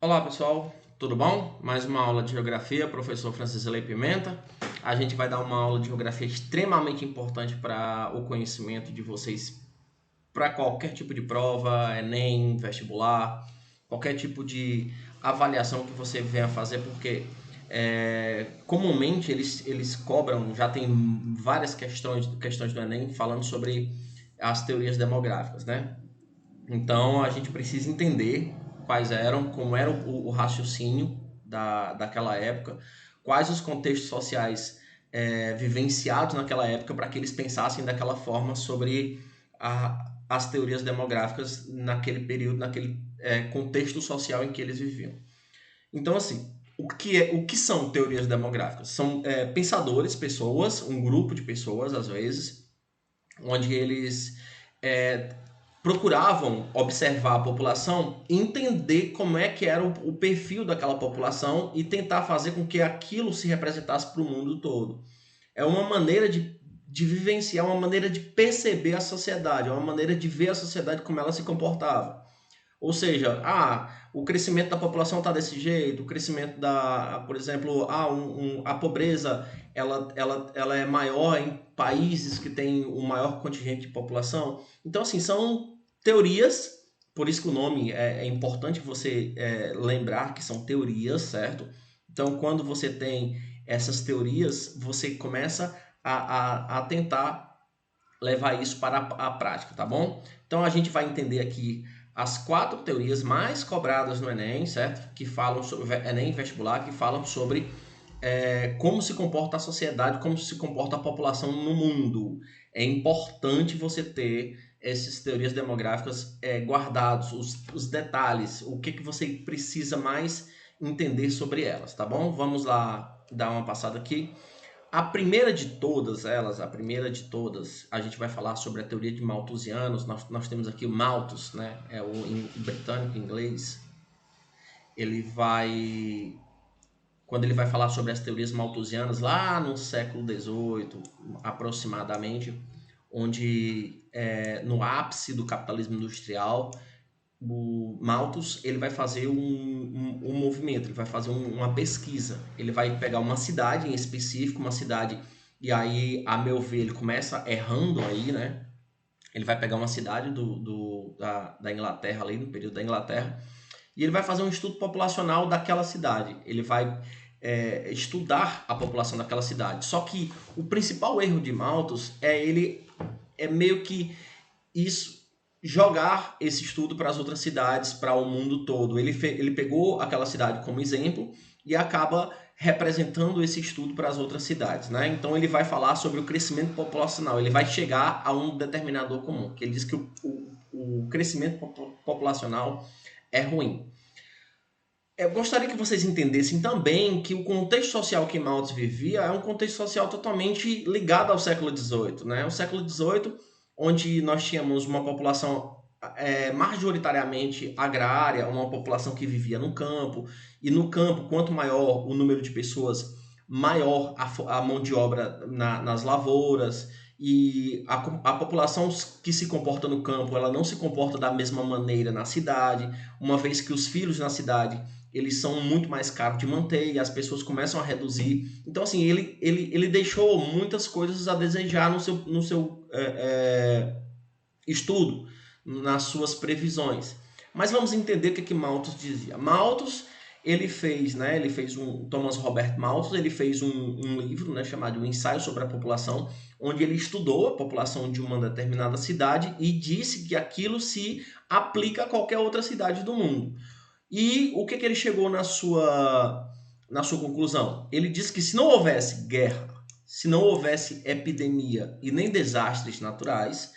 Olá pessoal, tudo bom? Mais uma aula de Geografia, professor Francisco Lei Pimenta. A gente vai dar uma aula de Geografia extremamente importante para o conhecimento de vocês para qualquer tipo de prova, Enem, vestibular, qualquer tipo de avaliação que você venha fazer, porque comumente eles cobram, já tem várias questões do Enem falando sobre as teorias demográficas, né? Então a gente precisa entender quais eram, como era o raciocínio daquela época, quais os contextos sociais vivenciados naquela época para que eles pensassem daquela forma sobre as teorias demográficas naquele período, naquele contexto social em que eles viviam. Então, assim, o que são teorias demográficas? São pensadores, pessoas, um grupo de pessoas, às vezes, onde eles é, procuravam observar a população, entender como é que era o perfil daquela população e tentar fazer com que aquilo se representasse para o mundo todo. É uma maneira de vivenciar, uma maneira de perceber a sociedade, é uma maneira de ver a sociedade como ela se comportava. Ou seja, o crescimento da população está desse jeito, o crescimento por exemplo, a pobreza ela é maior em países que têm um maior contingente de população. Então, assim, são teorias, por isso que o nome é importante você lembrar que são teorias, certo? Então, quando você tem essas teorias, você começa a tentar levar isso para a prática, tá bom? Então a gente vai entender aqui as 4 teorias mais cobradas no Enem, certo? Que falam sobre Enem vestibular, que falam sobre como se comporta a sociedade, como se comporta a população no mundo. É importante você ter essas teorias demográficas guardados, os detalhes, o que você precisa mais entender sobre elas, tá bom? Vamos lá dar uma passada aqui. A primeira de todas elas, a primeira de todas, a gente vai falar sobre a teoria de malthusianos. Nós temos aqui o Malthus, né? É o britânico, inglês. Ele vai, quando ele vai falar sobre as teorias malthusianas, lá no século XVIII, aproximadamente, onde no ápice do capitalismo industrial, o Malthus ele vai fazer um movimento, ele vai fazer uma pesquisa. Ele vai pegar uma cidade em específico, uma cidade, e aí, a meu ver, ele começa errando aí, né? Ele vai pegar uma cidade da Inglaterra, ali no período da Inglaterra, e ele vai fazer um estudo populacional daquela cidade. Ele vai estudar a população daquela cidade. Só que o principal erro de Malthus é meio que isso jogar esse estudo para as outras cidades, para o mundo todo. Ele pegou aquela cidade como exemplo e acaba representando esse estudo para as outras cidades, né? Então ele vai falar sobre o crescimento populacional, ele vai chegar a um determinador comum, que ele diz que o crescimento populacional é ruim. Eu gostaria que vocês entendessem também que o contexto social que Malthus vivia é um contexto social totalmente ligado ao século XVIII, né? O século XVIII, onde nós tínhamos uma população majoritariamente agrária, uma população que vivia no campo, e no campo, quanto maior o número de pessoas, maior a mão de obra nas lavouras, e a população que se comporta no campo, ela não se comporta da mesma maneira na cidade, uma vez que os filhos na cidade eles são muito mais caros de manter e as pessoas começam a reduzir. Então, assim, ele deixou muitas coisas a desejar no seu estudo, nas suas previsões. Mas vamos entender o que Malthus dizia. Malthus, ele fez, né, Thomas Robert Malthus, ele fez um livro, né, chamado O Ensaio sobre a População, onde ele estudou a população de uma determinada cidade e disse que aquilo se aplica a qualquer outra cidade do mundo. E o que ele chegou na sua conclusão? Ele disse que se não houvesse guerra, se não houvesse epidemia e nem desastres naturais,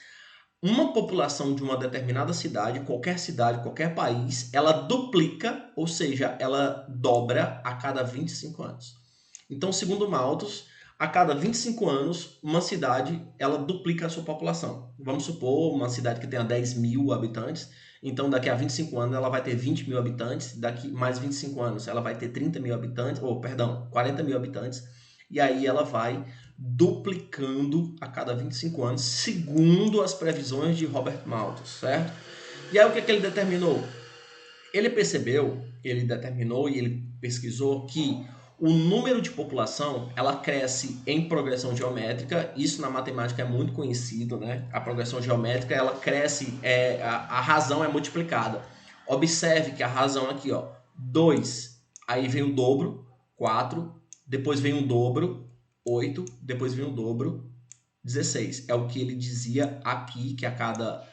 uma população de uma determinada cidade, qualquer país, ela duplica, ou seja, ela dobra a cada 25 anos. Então, segundo Malthus, a cada 25 anos, uma cidade ela duplica a sua população. Vamos supor uma cidade que tenha 10 mil habitantes, então daqui a 25 anos ela vai ter 20 mil habitantes, daqui mais 25 anos ela vai ter 30 mil habitantes, ou perdão, 40 mil habitantes, e aí ela vai duplicando a cada 25 anos, segundo as previsões de Robert Malthus, certo? E aí o que ele determinou? Ele percebeu, ele determinou e ele pesquisou que o número de população, ela cresce em progressão geométrica. Isso na matemática é muito conhecido, né? A progressão geométrica, ela cresce, a razão é multiplicada. Observe que a razão aqui, ó, 2, aí vem o dobro, 4, depois vem o dobro, 8, depois vem o dobro, 16. É o que ele dizia aqui, que a cada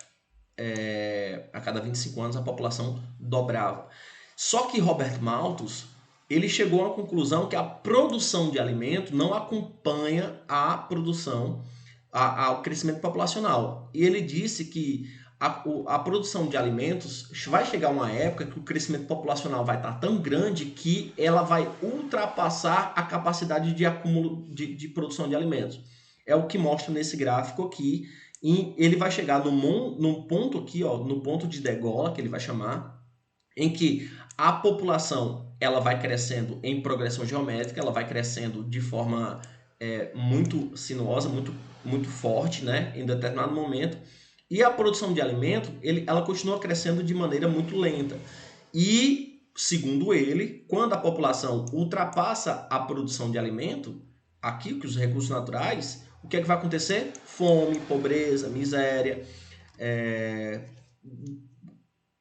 25 anos a população dobrava. Só que Robert Malthus, ele chegou à conclusão que a produção de alimento não acompanha a produção, ao crescimento populacional. E ele disse que a produção de alimentos vai chegar uma época que o crescimento populacional vai estar tão grande que ela vai ultrapassar a capacidade de acúmulo de produção de alimentos. É o que mostra nesse gráfico aqui. E ele vai chegar num ponto aqui, ó, no ponto de degola, que ele vai chamar, em que a população ela vai crescendo em progressão geométrica, ela vai crescendo de forma muito sinuosa, muito forte, né, em determinado momento, e a produção de alimento ela continua crescendo de maneira muito lenta. E, segundo ele, quando a população ultrapassa a produção de alimento, aqui, que os recursos naturais, o que é que vai acontecer? Fome, pobreza, miséria,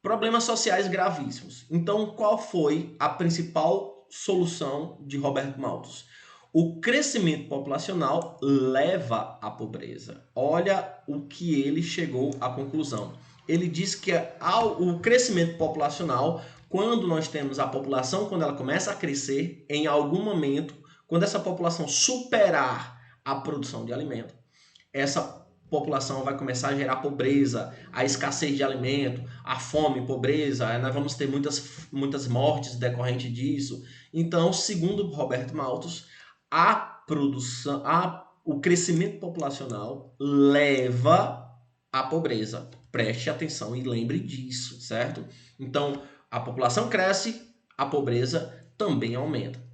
problemas sociais gravíssimos. Então, qual foi a principal solução de Robert Malthus? O crescimento populacional leva à pobreza. Olha o que ele chegou à conclusão. Ele diz que o crescimento populacional, quando nós temos a população, quando ela começa a crescer, em algum momento, quando essa população superar a produção de alimento, essa população vai começar a gerar pobreza, a escassez de alimento, a fome, pobreza, nós vamos ter muitas mortes decorrente disso. Então, segundo Robert Malthus, o crescimento populacional leva à pobreza. Preste atenção e lembre disso, certo? Então, a população cresce, a pobreza também aumenta.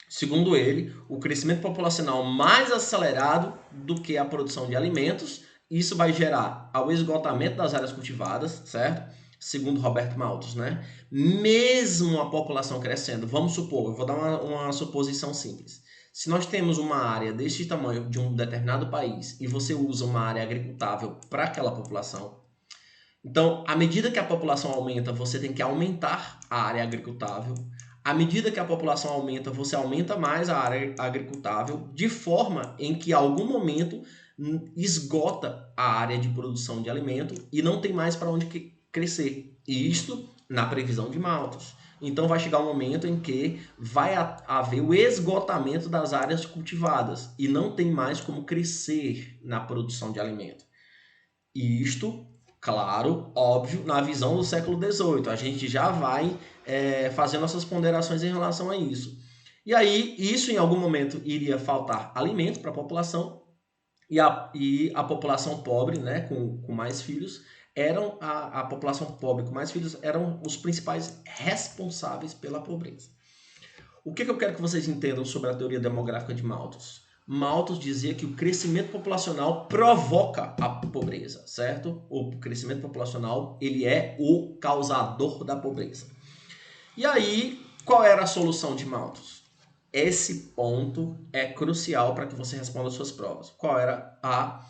Segundo ele, o crescimento populacional mais acelerado do que a produção de alimentos, isso vai gerar ao esgotamento das áreas cultivadas, certo? Segundo Robert Malthus, né? Mesmo a população crescendo, vamos supor, eu vou dar uma suposição simples. Se nós temos uma área deste tamanho de um determinado país e você usa uma área agricultável para aquela população, então, à medida que a população aumenta, você tem que aumentar a área agricultável. À medida que a população aumenta, você aumenta mais a área agricultável, de forma em que, em algum momento, esgota a área de produção de alimento e não tem mais para onde crescer. E isto na previsão de Malthus. Então, vai chegar um momento em que vai haver o esgotamento das áreas cultivadas e não tem mais como crescer na produção de alimento. E isto, claro, óbvio, na visão do século XVIII. A gente já vai fazer nossas ponderações em relação a isso. E aí, isso em algum momento iria faltar alimento para a população, e a população pobre, né, com mais filhos, a população pobre com mais filhos eram os principais responsáveis pela pobreza. O que eu quero que vocês entendam sobre a teoria demográfica de Malthus? Malthus dizia que o crescimento populacional provoca a pobreza, certo? O crescimento populacional, ele é o causador da pobreza. E aí, qual era a solução de Malthus? Esse ponto é crucial para que você responda as suas provas. Qual era a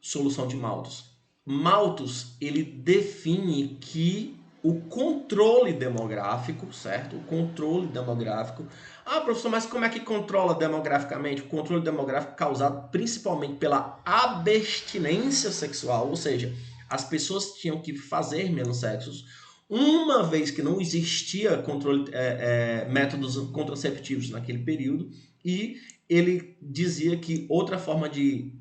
solução de Malthus? Malthus, ele define que o controle demográfico, certo? O controle demográfico. Ah, professor, mas como é que controla demograficamente? O controle demográfico causado principalmente pela abstinência sexual, ou seja, as pessoas tinham que fazer menos sexos, uma vez que não existia métodos contraceptivos naquele período, e ele dizia que outra forma de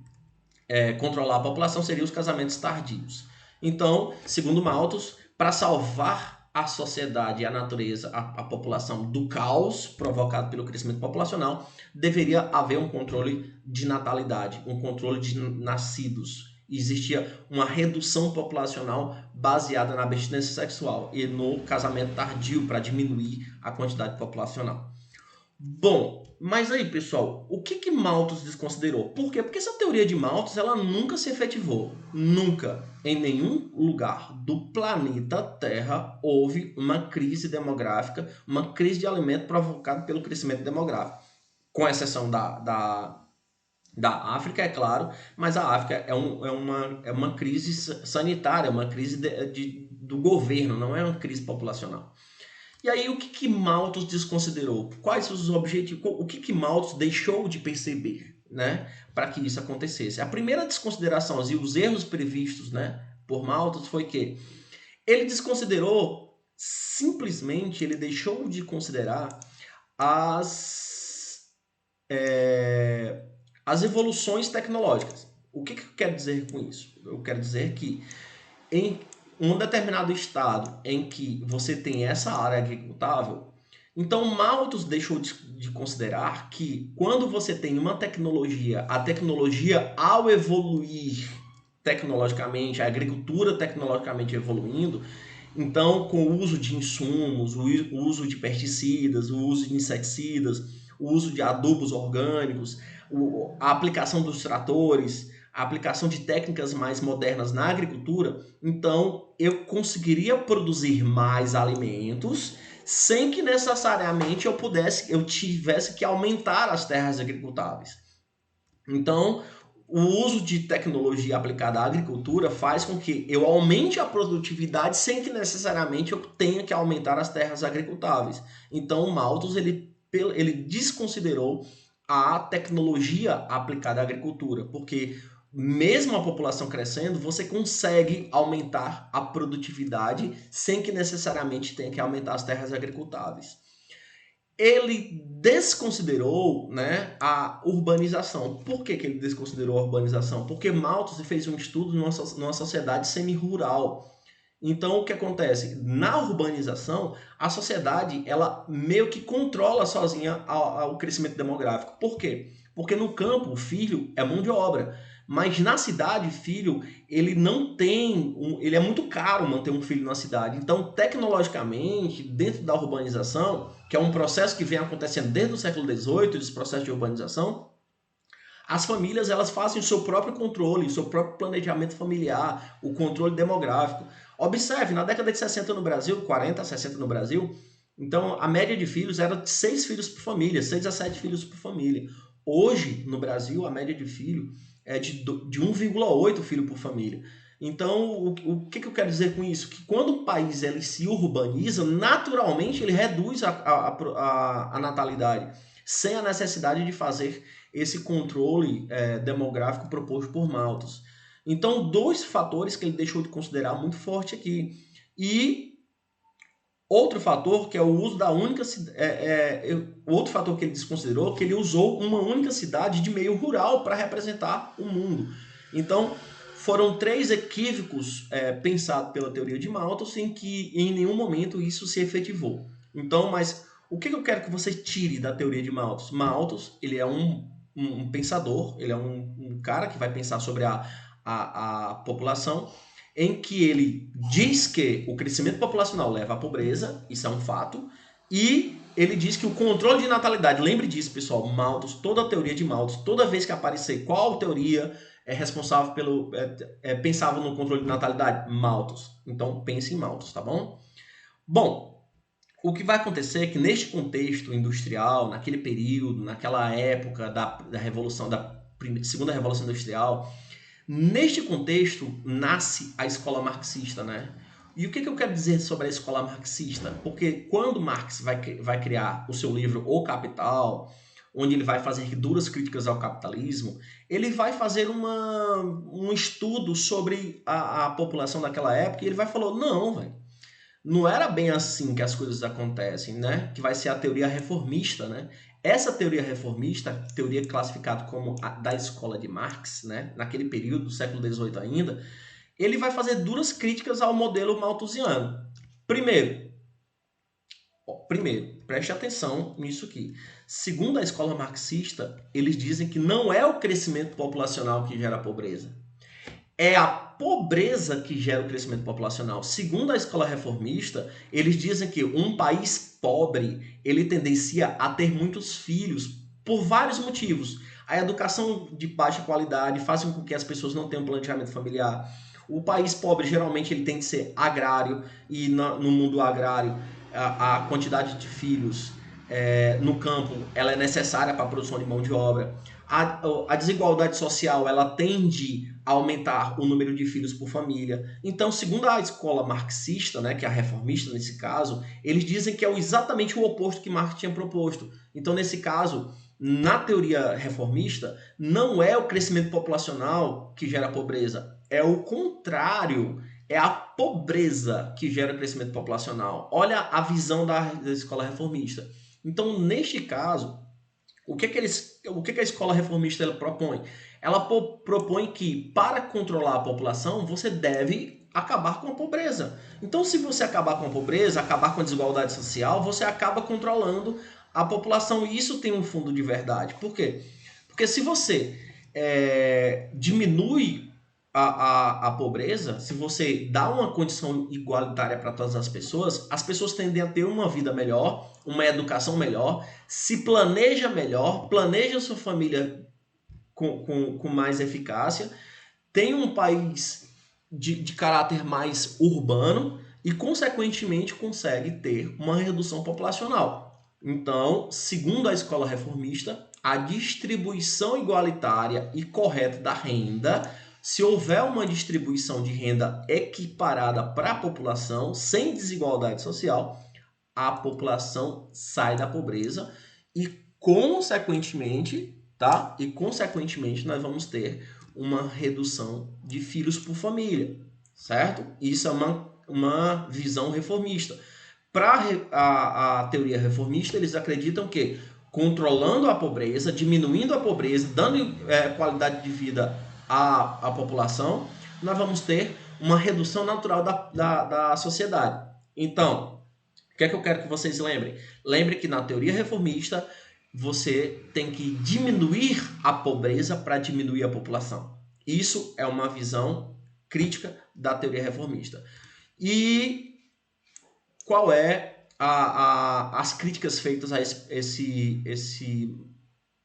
controlar a população seria os casamentos tardios. Então, segundo Malthus, para salvar a sociedade e a natureza, a população do caos provocado pelo crescimento populacional, deveria haver um controle de natalidade, um controle de nascidos. Existia uma redução populacional baseada na abstinência sexual e no casamento tardio para diminuir a quantidade populacional. Bom, mas aí, pessoal, o que que Malthus desconsiderou? Por quê? Porque essa teoria de Malthus, ela nunca se efetivou. Nunca, em nenhum lugar do planeta Terra, houve uma crise demográfica, uma crise de alimento provocada pelo crescimento demográfico. Com exceção da África, é claro, mas a África é uma crise sanitária, uma crise do governo, não é uma crise populacional. E aí, o que que Malthus desconsiderou? Quais os objetivos? O que que Malthus deixou de perceber, né, para que isso acontecesse? A primeira desconsideração e os erros previstos, né, por Malthus foi que ele desconsiderou, simplesmente, ele deixou de considerar as, é, as evoluções tecnológicas. O que que eu quero dizer com isso? Eu quero dizer que em um determinado estado em que você tem essa área agricultável, então Malthus deixou de considerar que quando você tem uma tecnologia, a tecnologia ao evoluir tecnologicamente, a agricultura tecnologicamente evoluindo, então com o uso de insumos, o uso de pesticidas, o uso de inseticidas, o uso de adubos orgânicos, a aplicação dos tratores, a aplicação de técnicas mais modernas na agricultura, então eu conseguiria produzir mais alimentos sem que necessariamente eu tivesse que aumentar as terras agricultáveis. Então, o uso de tecnologia aplicada à agricultura faz com que eu aumente a produtividade sem que necessariamente eu tenha que aumentar as terras agricultáveis. Então, o Malthus ele desconsiderou a tecnologia aplicada à agricultura, porque mesmo a população crescendo, você consegue aumentar a produtividade sem que necessariamente tenha que aumentar as terras agricultáveis. Ele desconsiderou, né, a urbanização. Por que que ele desconsiderou a urbanização? Porque Malthus fez um estudo numa sociedade semi-rural. Então, o que acontece? Na urbanização, a sociedade ela meio que controla sozinha o crescimento demográfico. Por quê? Porque no campo, o filho é mão de obra. Mas na cidade, filho, ele não tem. Ele é muito caro manter um filho na cidade. Então, tecnologicamente, dentro da urbanização, que é um processo que vem acontecendo desde o século XVIII, esse processo de urbanização, as famílias elas fazem o seu próprio controle, o seu próprio planejamento familiar, o controle demográfico. Observe, na década de 60 no Brasil, 40 a 60 no Brasil, então a média de filhos era de 6 filhos por família, 6 a 7 filhos por família. Hoje, no Brasil, a média de filho é de 1,8 filho por família. Então, o que eu quero dizer com isso? Que quando o país ele se urbaniza, naturalmente ele reduz a natalidade, sem a necessidade de fazer esse controle demográfico proposto por Malthus. Então, dois fatores que ele deixou de considerar muito forte aqui. E outro fator que é o uso da única outro fator que ele desconsiderou que ele usou uma única cidade de meio rural para representar o mundo. Então, foram três equívocos pensados pela teoria de Malthus em que em nenhum momento isso se efetivou. Então, mas o que eu quero que você tire da teoria de Malthus? Malthus, ele é um pensador, ele é um cara que vai pensar sobre a população, em que ele diz que o crescimento populacional leva à pobreza, isso é um fato, e ele diz que o controle de natalidade, lembre disso, pessoal, Malthus, toda a teoria de Malthus, toda vez que aparecer qual teoria é responsável pelo pensava no controle de natalidade, Malthus. Então pense em Malthus, tá bom? Bom, o que vai acontecer é que neste contexto industrial, naquele período, naquela época da revolução, da segunda revolução industrial, neste contexto nasce a escola marxista, né? E o que eu quero dizer sobre a escola marxista? Porque quando Marx vai criar o seu livro O Capital, onde ele vai fazer duras críticas ao capitalismo, ele vai fazer um estudo sobre a população daquela época e ele vai falar, não, velho, não era bem assim que as coisas acontecem, né? Que vai ser a teoria reformista, né? Essa teoria reformista, teoria classificada como a da escola de Marx, né? Naquele período do século XVIII ainda, ele vai fazer duras críticas ao modelo malthusiano. Primeiro, preste atenção nisso aqui. Segundo a escola marxista, eles dizem que não é o crescimento populacional que gera pobreza. é a pobreza que gera o crescimento populacional. Segundo a escola reformista, eles dizem que um país pobre, ele tendencia a ter muitos filhos por vários motivos. A educação de baixa qualidade faz com que as pessoas não tenham planejamento familiar. O país pobre, geralmente, ele tem que ser agrário, e no mundo agrário, a quantidade de filhos no campo ela é necessária para a produção de mão de obra. A desigualdade social ela tende a aumentar o número de filhos por família. Então, segundo a escola marxista, né, que é a reformista nesse caso, eles dizem que é exatamente o oposto que Marx tinha proposto. Então, nesse caso, na teoria reformista, não é o crescimento populacional que gera pobreza, é o contrário. É a pobreza que gera crescimento populacional. Olha a visão da escola reformista. Então, neste caso, o que a escola reformista ela propõe? Ela propõe que, para controlar a população, você deve acabar com a pobreza. Então, se você acabar com a pobreza, acabar com a desigualdade social, você acaba controlando a população. E isso tem um fundo de verdade. Por quê? Porque se você diminui a pobreza, se você dá uma condição igualitária para todas as pessoas tendem a ter uma vida melhor, uma educação melhor, se planeja melhor, planeja sua família com mais eficácia, tem um país de caráter mais urbano e, consequentemente, consegue ter uma redução populacional. Então, segundo a escola reformista, a distribuição igualitária e correta da renda, se houver uma distribuição de renda equiparada para a população, sem desigualdade social, a população sai da pobreza e, consequentemente, tá? E, consequentemente, nós vamos ter uma redução de filhos por família, certo? Isso é uma visão reformista. Para a teoria reformista, eles acreditam que controlando a pobreza, diminuindo a pobreza, dando qualidade de vida à população, nós vamos ter uma redução natural da sociedade. Então, o que é que eu quero que vocês lembrem? Lembre que na teoria reformista, você tem que diminuir a pobreza para diminuir a população. Isso é uma visão crítica da teoria reformista. E qual é as críticas feitas a esse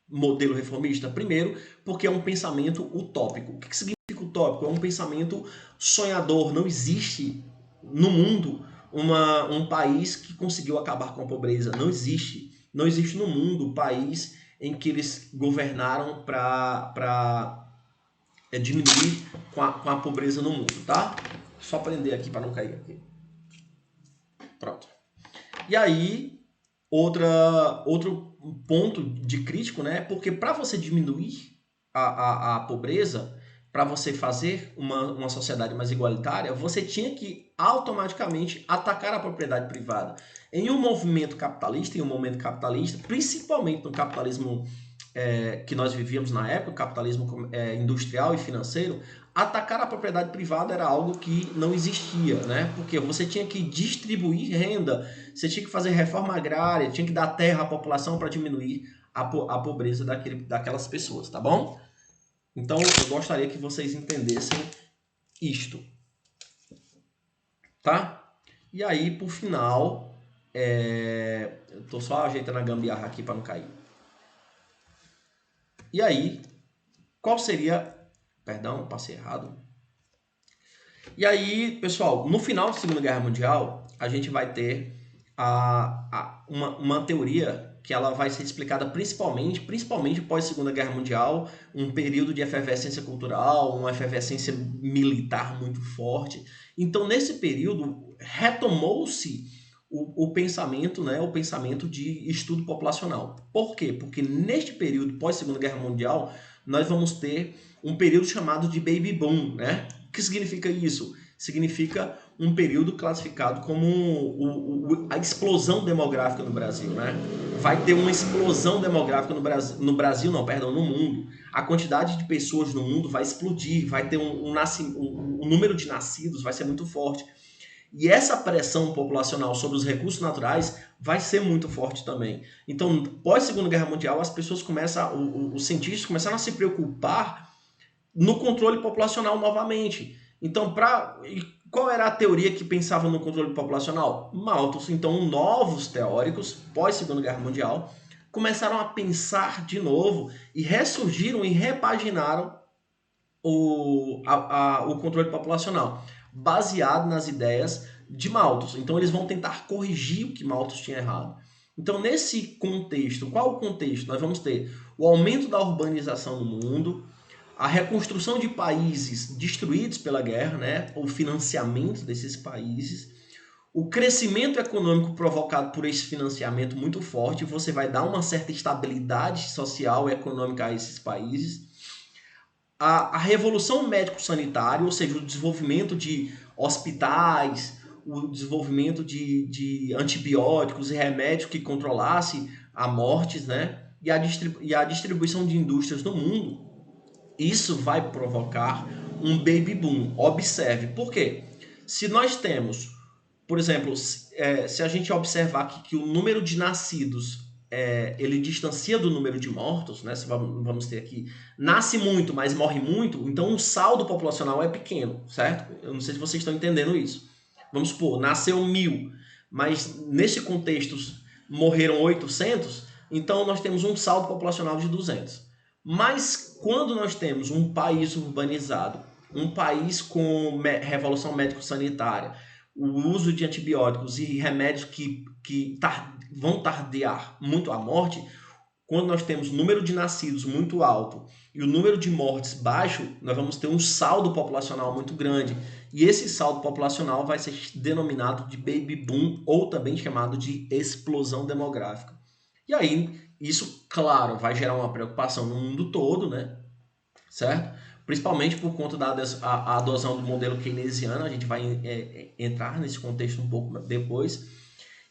modelo reformista? Primeiro, porque é um pensamento utópico. O que significa utópico? É um pensamento sonhador. Não existe no mundo um país que conseguiu acabar com a pobreza. Não existe. Não existe no mundo um país em que eles governaram para diminuir com a pobreza no mundo, tá? Só prender aqui para não cair aqui. Pronto. E aí, outro ponto de crítico, né? Porque para você diminuir a pobreza, para você fazer uma sociedade mais igualitária, você tinha que automaticamente atacar a propriedade privada. Em um movimento capitalista, principalmente no capitalismo que nós vivíamos na época, o capitalismo industrial e financeiro, atacar a propriedade privada era algo que não existia, né? Porque você tinha que distribuir renda, você tinha que fazer reforma agrária, tinha que dar terra à população para diminuir a pobreza daquelas pessoas, tá bom? Então, eu gostaria que vocês entendessem isto, tá? E aí, por final, eu tô só ajeitando a gambiarra aqui para não cair. E aí, qual seria... Perdão, passei errado. E aí, pessoal, no final da Segunda Guerra Mundial, a gente vai ter uma teoria que ela vai ser explicada principalmente pós Segunda Guerra Mundial, um período de efervescência cultural, uma efervescência militar muito forte. Então, nesse período, retomou-se o pensamento, né, o pensamento de estudo populacional. Por quê? Porque neste período pós Segunda Guerra Mundial, nós vamos ter um período chamado de Baby Boom, né? O que significa isso? Significa um período classificado como a explosão demográfica no Brasil, né? Vai ter uma explosão demográfica no mundo. A quantidade de pessoas no mundo vai explodir, vai ter um número de nascidos vai ser muito forte. E essa pressão populacional sobre os recursos naturais vai ser muito forte também. Então, pós Segunda Guerra Mundial, as pessoas os cientistas começaram a se preocupar no controle populacional novamente. Então, qual era a teoria que pensava no controle populacional? Malthus. Então, novos teóricos, pós-Segunda Guerra Mundial, começaram a pensar de novo e ressurgiram e repaginaram o controle populacional, baseado nas ideias de Malthus. Então, eles vão tentar corrigir o que Malthus tinha errado. Então, nesse contexto, qual o contexto? Nós vamos ter o aumento da urbanização no mundo, a reconstrução de países destruídos pela guerra, né? O financiamento desses países, o crescimento econômico provocado por esse financiamento muito forte, você vai dar uma certa estabilidade social e econômica a esses países, a revolução médico-sanitária, ou seja, o desenvolvimento de hospitais, o desenvolvimento de antibióticos e remédios que controlasse a mortes, né? E a distribuição de indústrias no mundo, isso vai provocar um baby boom. Observe. Por quê? Se nós temos, por exemplo, se a gente observar que o número de nascidos ele distancia do número de mortos, né? Vamos ter aqui, nasce muito, mas morre muito, então o saldo populacional é pequeno, certo? Eu não sei se vocês estão entendendo isso. Vamos supor, nasceu 1000, mas nesse contexto morreram 800, então nós temos um saldo populacional de 200. Mas quando nós temos um país urbanizado, um país com revolução médico-sanitária, o uso de antibióticos e remédios que vão tardiar muito a morte, quando nós temos o número de nascidos muito alto e o número de mortes baixo, nós vamos ter um saldo populacional muito grande. E esse saldo populacional vai ser denominado de baby boom, ou também chamado de explosão demográfica. E aí, isso, claro, vai gerar uma preocupação no mundo todo, né? Certo? Principalmente por conta da adesão do modelo keynesiano, a gente vai entrar nesse contexto um pouco depois.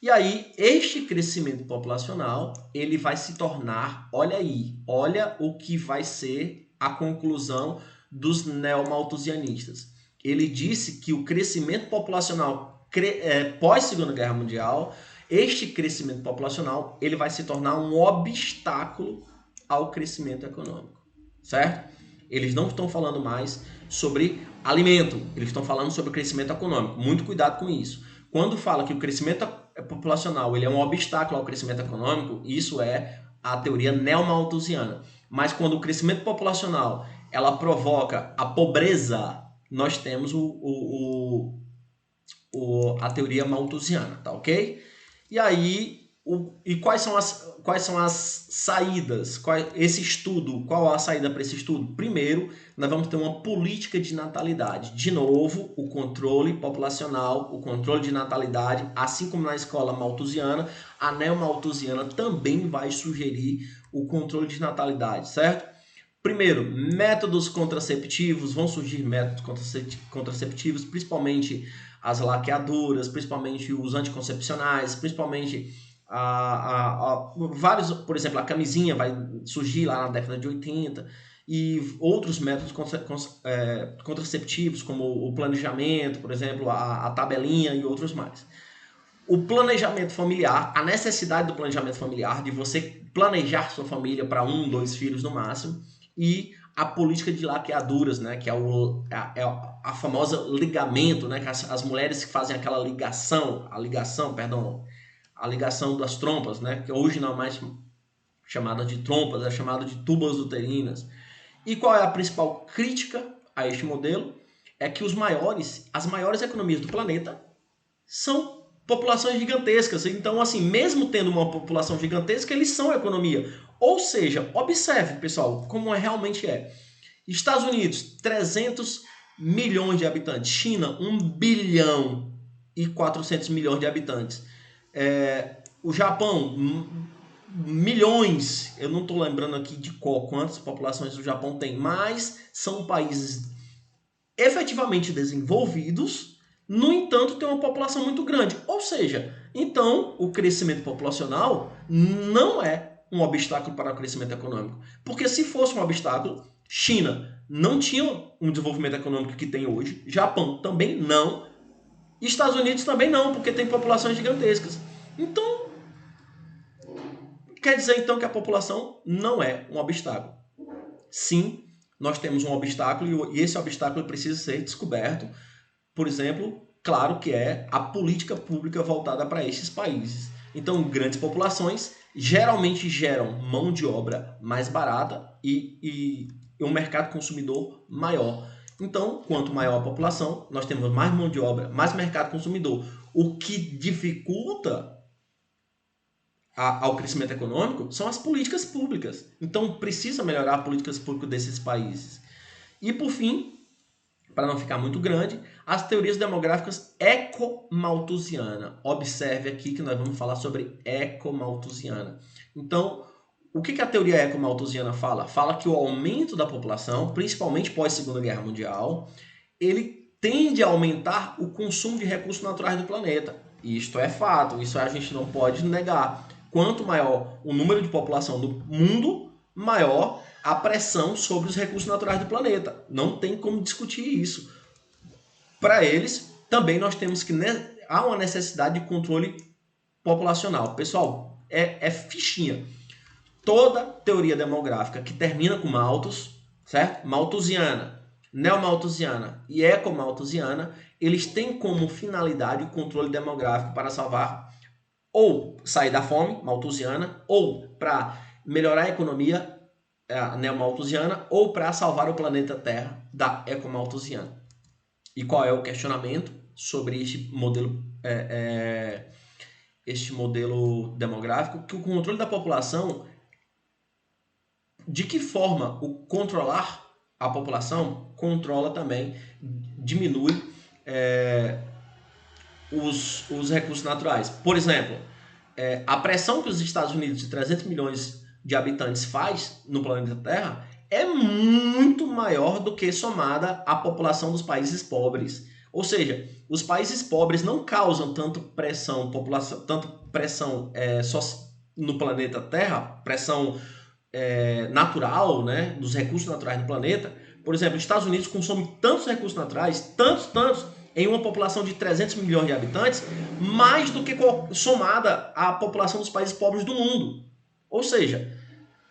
E aí, este crescimento populacional, ele vai se tornar, olha aí, olha o que vai ser a conclusão dos neomalthusianistas. Ele disse que o crescimento populacional pós-Segunda Guerra Mundial, este crescimento populacional, ele vai se tornar um obstáculo ao crescimento econômico, certo? Eles não estão falando mais sobre alimento, eles estão falando sobre crescimento econômico. Muito cuidado com isso. Quando fala que o crescimento populacional ele é um obstáculo ao crescimento econômico, isso é a teoria neomalthusiana. Mas quando o crescimento populacional ela provoca a pobreza, nós temos a teoria malthusiana, tá ok? E aí, quais são as saídas? Esse estudo, qual a saída para esse estudo? Primeiro, nós vamos ter uma política de natalidade. De novo, o controle populacional, o controle de natalidade, assim como na escola malthusiana, a neomalthusiana também vai sugerir o controle de natalidade, certo? Primeiro, métodos contraceptivos, vão surgir métodos contraceptivos, principalmente as laqueaduras, principalmente os anticoncepcionais, principalmente vários, por exemplo, a camisinha vai surgir lá na década de 80, e outros métodos contraceptivos, como o planejamento, por exemplo, a tabelinha e outros mais. O planejamento familiar, a necessidade do planejamento familiar, de você planejar sua família para 1, 2 filhos no máximo, e a política de laqueaduras, né, que é a famosa ligamento, né, que as mulheres que fazem aquela ligação das trompas, né, que hoje não é mais chamada de trompas, é chamada de tubas uterinas. E qual é a principal crítica a este modelo? É que as maiores economias do planeta são populações gigantescas. Então, assim, mesmo tendo uma população gigantesca, eles são economia. Ou seja, observe, pessoal, como realmente é. Estados Unidos, 300 milhões de habitantes. China, 1 bilhão e 400 milhões de habitantes. O Japão, milhões. Eu não estou lembrando aqui de quantas populações o Japão tem, mas são países efetivamente desenvolvidos. No entanto, tem uma população muito grande. Ou seja, então o crescimento populacional não é um obstáculo para o crescimento econômico. Porque se fosse um obstáculo, China não tinha um desenvolvimento econômico que tem hoje, Japão também não, Estados Unidos também não, porque tem populações gigantescas. Então, quer dizer então que a população não é um obstáculo. Sim, nós temos um obstáculo e esse obstáculo precisa ser descoberto. Por exemplo, claro que é a política pública voltada para esses países. Então, grandes populações geralmente geram mão de obra mais barata e um mercado consumidor maior. Então, quanto maior a população, nós temos mais mão de obra, mais mercado consumidor, o que dificulta ao crescimento econômico são as políticas públicas. Então, precisa melhorar as políticas públicas desses países. E, por fim, para não ficar muito grande, as teorias demográficas ecomalthusiana. Observe aqui que nós vamos falar sobre ecomalthusiana. Então, o que a teoria ecomalthusiana fala? Fala que o aumento da população, principalmente pós Segunda Guerra Mundial, ele tende a aumentar o consumo de recursos naturais do planeta. Isto é fato, isso a gente não pode negar. Quanto maior o número de população do mundo, maior a pressão sobre os recursos naturais do planeta. Não tem como discutir isso. Para eles, também nós temos que... há uma necessidade de controle populacional. Pessoal, é fichinha. Toda teoria demográfica que termina com malthus, certo? Malthusiana, neomalthusiana e ecomalthusiana, eles têm como finalidade o controle demográfico para salvar ou sair da fome, malthusiana, ou para melhorar a economia, neomalthusiana, ou para salvar o planeta Terra, da ecomalthusiana. E qual é o questionamento sobre este modelo demográfico? Que o controle da população, de que forma o controlar a população controla também, diminui os recursos naturais. Por exemplo, a pressão que os Estados Unidos, de 300 milhões de habitantes, faz no planeta Terra é muito maior do que somada à população dos países pobres. Ou seja, os países pobres não causam tanto pressão só no planeta Terra, pressão natural, né, dos recursos naturais do planeta. Por exemplo, os Estados Unidos consomem tantos recursos naturais, tantos, em uma população de 300 milhões de habitantes, mais do que somada à população dos países pobres do mundo. Ou seja,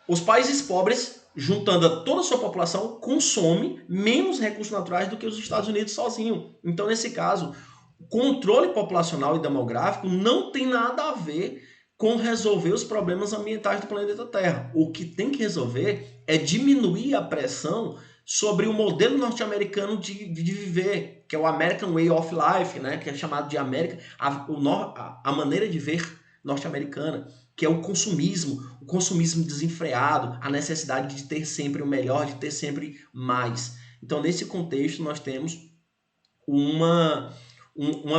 os países pobres, juntando toda a sua população, consomem menos recursos naturais do que os Estados Unidos sozinho. Então, nesse caso, o controle populacional e demográfico não tem nada a ver com resolver os problemas ambientais do planeta Terra. O que tem que resolver é diminuir a pressão sobre o modelo norte-americano de viver, que é o American Way of Life, né? Que é chamado de América, a maneira de ver norte-americana, que é o consumismo desenfreado, a necessidade de ter sempre o melhor, de ter sempre mais. Então, nesse contexto, nós temos uma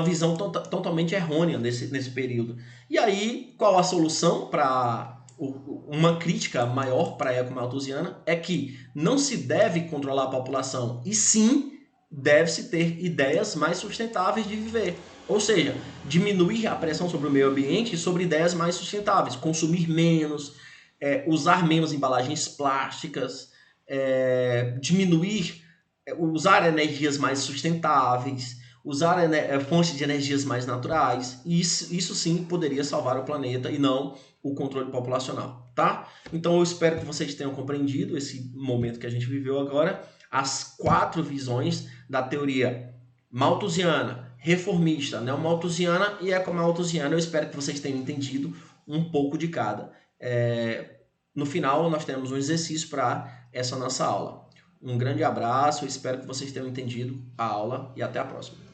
visão totalmente errônea nesse período. E aí, qual a solução para uma crítica maior para a ecomalthusiana? É que não se deve controlar a população, e sim deve-se ter ideias mais sustentáveis de viver. Ou seja, diminuir a pressão sobre o meio ambiente sobre ideias mais sustentáveis, consumir menos, usar menos embalagens plásticas, usar energias mais sustentáveis, usar fontes de energias mais naturais. E isso sim poderia salvar o planeta e não o controle populacional, tá? Então eu espero que vocês tenham compreendido esse momento que a gente viveu agora, as 4 visões da teoria malthusiana, reformista, neomalthusiana e ecomalthusiana. Eu espero que vocês tenham entendido um pouco de cada. No final, nós temos um exercício para essa nossa aula. Um grande abraço, espero que vocês tenham entendido a aula e até a próxima.